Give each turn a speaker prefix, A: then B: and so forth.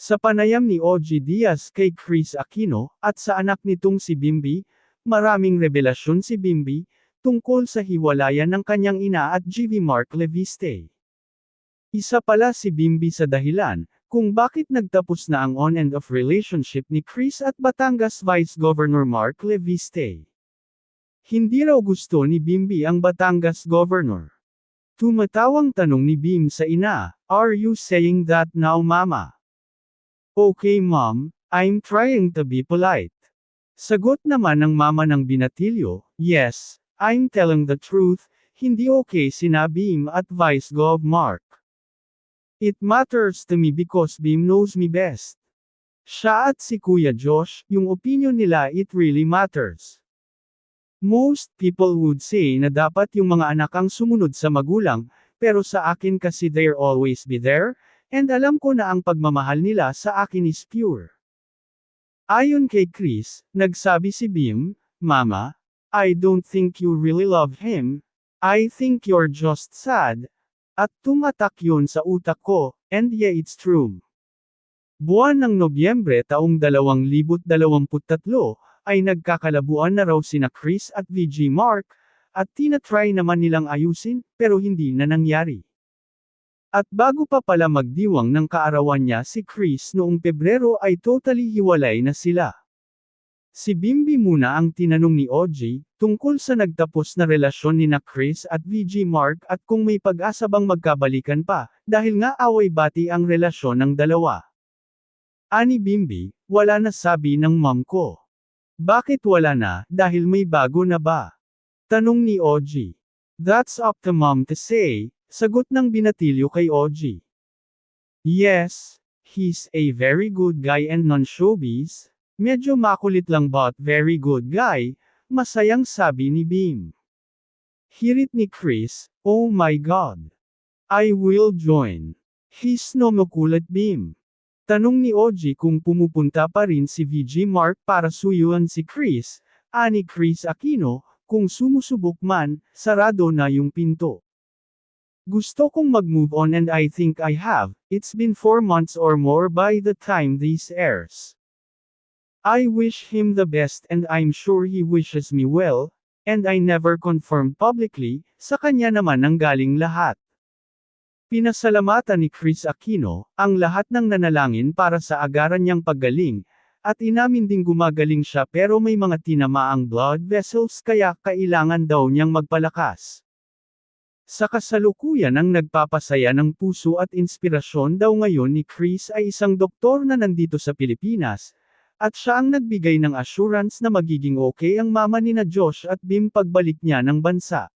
A: Sa panayam ni OG Diaz kay Chris Aquino, at sa anak nitong si Bimby, maraming revelasyon si Bimby, tungkol sa hiwalayan ng kanyang ina at GV Mark Leviste. Isa pala si Bimby sa dahilan, kung bakit nagtapos na ang on and off relationship ni Chris at Batangas Vice Governor Mark Leviste. Hindi raw gusto ni Bimby ang Batangas Governor. Tumatawang tanong ni Bim sa ina, "Are you saying that now, Mama?" "Okay Mom, I'm trying to be polite." Sagot naman ng mama ng binatilyo, "Yes, I'm telling the truth, hindi okay sina Bim at Vice Gov Mark. It matters to me because Bim knows me best. Siya at si Kuya Josh, yung opinion nila it really matters. Most people would say na dapat yung mga anak ang sumunod sa magulang, pero sa akin kasi they're always be there, and alam ko na ang pagmamahal nila sa akin is pure." Ayon kay Chris, nagsabi si Bim, "Mama, I don't think you really love him, I think you're just sad." At tumatak yun sa utak ko, and yeah it's true. Buwan ng Nobyembre taong 2023, ay nagkakalabuan na raw sina Chris at VG Mark, at tinatry naman nilang ayusin, pero hindi na nangyari. At bago pa pala magdiwang ng kaarawan niya si Chris noong Pebrero ay totally hiwalay na sila. Si Bimby muna ang tinanong ni OG, tungkol sa nagtapos na relasyon ni na Chris at VG Mark at kung may pag-asa bang magkabalikan pa, dahil nga away-bati ang relasyon ng dalawa. Ani Bimby, "Wala na sabi ng mom ko." "Bakit wala na, dahil may bago na ba?" tanong ni OG. "That's up to mom to say," sagot ng binatilyo kay OG. "Yes, he's a very good guy and non-showbiz. Medyo makulit lang but very good guy," masayang sabi ni Bim. Hirit ni Chris, "Oh my God. I will join. He's no makulit Bim." Tanong ni OG kung pumupunta pa rin si VG Mark para suyuan si Chris, ani Chris Aquino, kung sumusubok man, sarado na yung pinto. "Gusto kong mag-move on and I think I have, it's been 4 months or more by the time this airs. I wish him the best and I'm sure he wishes me well, and I never confirmed publicly, sa kanya naman ang galing lahat." Pinasalamatan ni Chris Aquino, ang lahat ng nanalangin para sa agaran niyang paggaling, at inamin ding gumagaling siya pero may mga tinamaang blood vessels kaya kailangan daw niyang magpalakas. Sa kasalukuyan ang nagpapasaya ng puso at inspirasyon daw ngayon ni Chris ay isang doktor na nandito sa Pilipinas, at siya ang nagbigay ng assurance na magiging okay ang mama nina Josh at Bim pagbalik niya ng bansa.